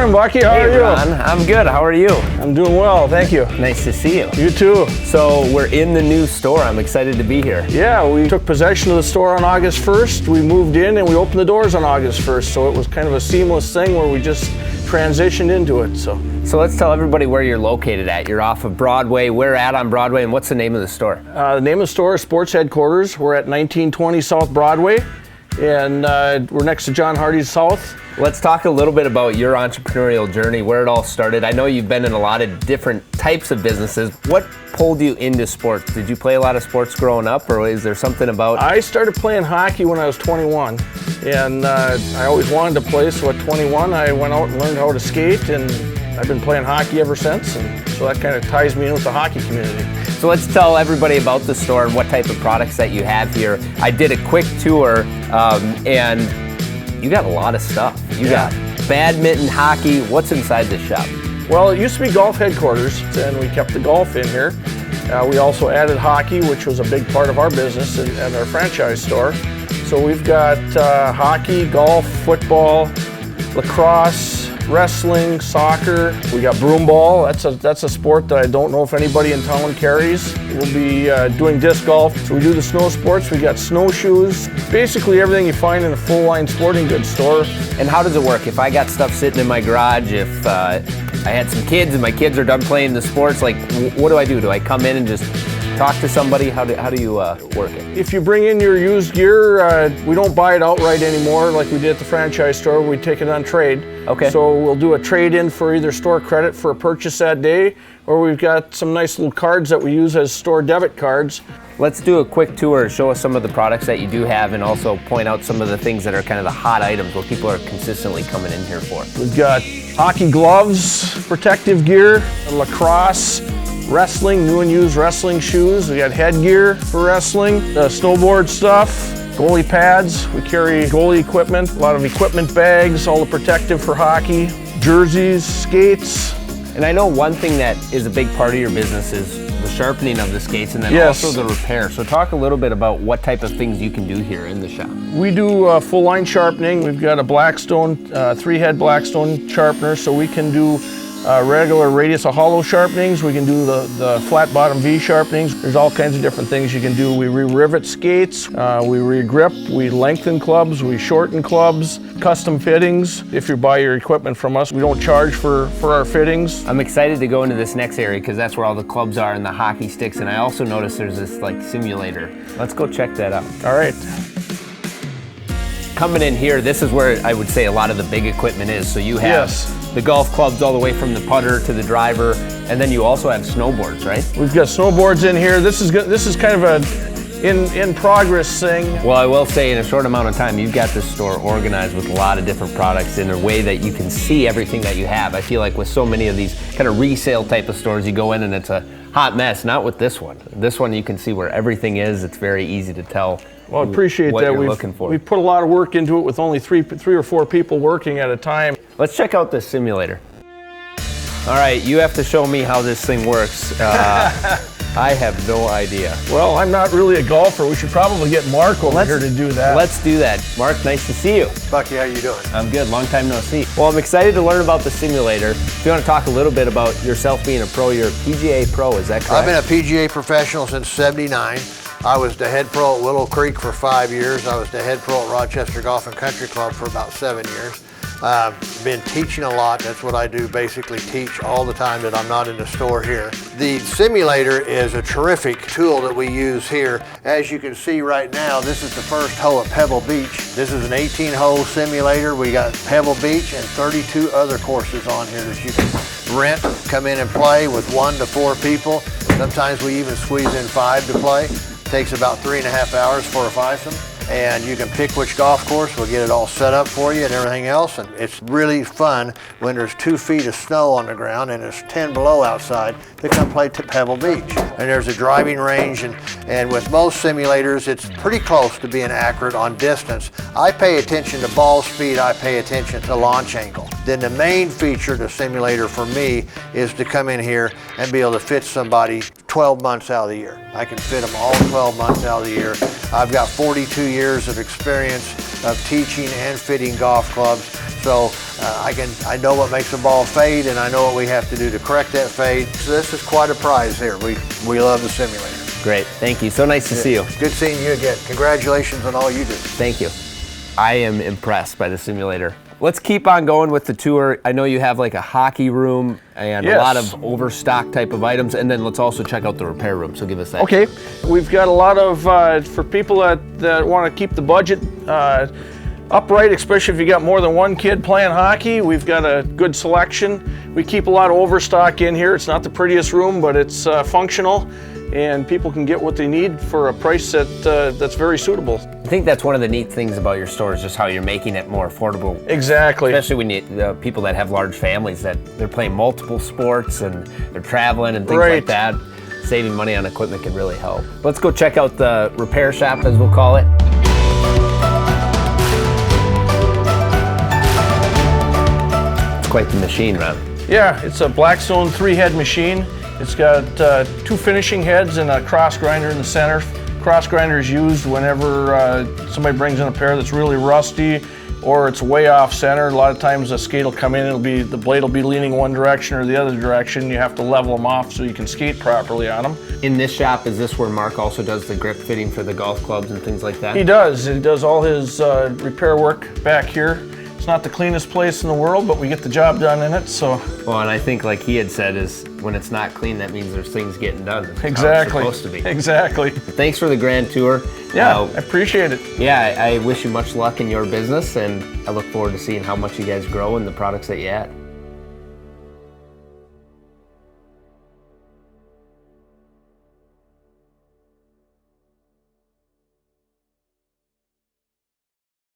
morning, Bucky. How are you? Ron, I'm good. How are you? I'm doing well, thank you. Nice to see you. You too. So we're in the new store. I'm excited to be here. Yeah, we took possession of the store on August 1st. We moved in and we opened the doors on August 1st. So it was kind of a seamless thing where we just transitioned into it. So let's tell everybody where you're located at. You're off of Broadway. Where at on Broadway, and what's the name of the store? the name of the store is Sports Headquarters. We're at 1920 South Broadway, and we're next to John Hardy's South. Let's talk a little bit about your entrepreneurial journey, where it all started. I know you've been in a lot of different types of businesses. What pulled you into sports? Did you play a lot of sports growing up, or is there something about... I started playing hockey when I was 21, and I always wanted to play, so at 21 I went out and learned how to skate, and I've been playing hockey ever since, and so that kind of ties me in with the hockey community. So let's tell everybody about the store and what type of products that you have here. I did a quick tour, and you got a lot of stuff. You got badminton, hockey. What's inside the shop? Well, it used to be golf headquarters, and we kept the golf in here. We also added hockey, which was a big part of our business at our franchise store. So we've got hockey, golf, football, lacrosse, wrestling, soccer. We got broom ball. That's a sport that I don't know if anybody in town carries. We'll be doing disc golf. So we do the snow sports. We got snowshoes. Basically everything you find in a full-line sporting goods store. And how does it work? If I got stuff sitting in my garage, if I had some kids and my kids are done playing the sports, like what do I do? Do I come in and just talk to somebody? How do you work it? If you bring in your used gear, we don't buy it outright anymore like we did at the franchise store. We take it on trade. Okay. So we'll do a trade-in for either store credit for a purchase that day, or we've got some nice little cards that we use as store debit cards. Let's do a quick tour, show us some of the products that you do have, and also point out some of the things that are kind of the hot items, what people are consistently coming in here for. We've got hockey gloves, protective gear, lacrosse, wrestling, new and used wrestling shoes. We got headgear for wrestling, snowboard stuff, goalie pads. We carry goalie equipment, a lot of equipment bags, all the protective for hockey, jerseys, skates. And I know one thing that is a big part of your business is the sharpening of the skates, and then also the repair. So talk a little bit about what type of things you can do here in the shop. We do full line sharpening. We've got a Blackstone, 3-head Blackstone sharpener, so we can do regular radius of hollow sharpenings. We can do the flat bottom V sharpenings. There's all kinds of different things you can do. We re-rivet skates, we re-grip, we lengthen clubs, we shorten clubs, custom fittings. If you buy your equipment from us, we don't charge for our fittings. I'm excited to go into this next area because that's where all the clubs are and the hockey sticks, and I also noticed there's this like simulator. Let's go check that out. All right. Coming in here, this is where I would say a lot of the big equipment is. So you have the golf clubs all the way from the putter to the driver, and then you also have snowboards, right? We've got snowboards in here. This is kind of a in progress thing. Well, I will say in a short amount of time, you've got this store organized with a lot of different products in a way that you can see everything that you have. I feel like with so many of these kind of resale type of stores, you go in and it's a hot mess. Not with this one. This one you can see where everything is. It's very easy to tell. Well, I appreciate what that. You're looking for. We've put a lot of work into it with only three or four people working at a time. Let's check out this simulator. All right, you have to show me how this thing works. I have no idea. Well, I'm not really a golfer. We should probably get Mark over here to do that. Let's do that. Mark, nice to see you. Bucky, how you doing? I'm good, long time no see. Well, I'm excited to learn about the simulator. If you want to talk a little bit about yourself being a pro, you're a PGA pro, is that correct? I've been a PGA professional since '79. I was the head pro at Willow Creek for 5 years. I was the head pro at Rochester Golf and Country Club for about 7 years. Been teaching a lot. That's what I do, basically teach all the time that I'm not in the store here. The simulator is a terrific tool that we use here. As you can see right now, this is the first hole at Pebble Beach. This is an 18-hole simulator. We got Pebble Beach and 32 other courses on here that you can rent, come in and play with 1 to 4 people. Sometimes we even squeeze in 5 to play. Takes about 3.5 hours for a fivesome, and you can pick which golf course. We'll get it all set up for you and everything else, and it's really fun when there's 2 feet of snow on the ground and it's 10 below outside to come play to Pebble Beach. And there's a driving range, and with most simulators, it's pretty close to being accurate on distance. I pay attention to ball speed, I pay attention to launch angle. Then the main feature of the simulator for me is to come in here and be able to fit somebody 12 months out of the year. I can fit them all 12 months out of the year. I've got 42 years of experience of teaching and fitting golf clubs. So I know what makes a ball fade, and I know what we have to do to correct that fade. So this is quite a prize here. We love the simulator. Great, thank you. So nice to see you. Good seeing you again. Congratulations on all you do. Thank you. I am impressed by the simulator. Let's keep on going with the tour. I know you have like a hockey room and a lot of overstock type of items, and then let's also check out the repair room, so give us that. Okay, we've got a lot of, for people that want to keep the budget upright, especially if you got more than one kid playing hockey, we've got a good selection. We keep a lot of overstock in here. It's not the prettiest room, but it's functional, and people can get what they need for a price that's very suitable. I think that's one of the neat things about your store is just how you're making it more affordable. Exactly. Especially when you people that have large families that they're playing multiple sports and they're traveling and things like that. Saving money on equipment can really help. Let's go check out the repair shop, as we'll call it. It's quite the machine, Ron. Yeah, it's a Blackstone 3-head machine. It's got 2 finishing heads and a cross grinder in the center. Cross grinder is used whenever somebody brings in a pair that's really rusty or it's way off center. A lot of times a skate will come in, the blade will be leaning one direction or the other direction. You have to level them off so you can skate properly on them. In this shop, is this where Mark also does the grip fitting for the golf clubs and things like that? He does. He does all his repair work back here. It's not the cleanest place in the world, but we get the job done in it, so. Well, and I think like he had said is when it's not clean, that means there's things getting done. Exactly. How it's supposed to be. Exactly. Thanks for the grand tour. Yeah, I appreciate it. Yeah, I wish you much luck in your business, and I look forward to seeing how much you guys grow and the products that you add.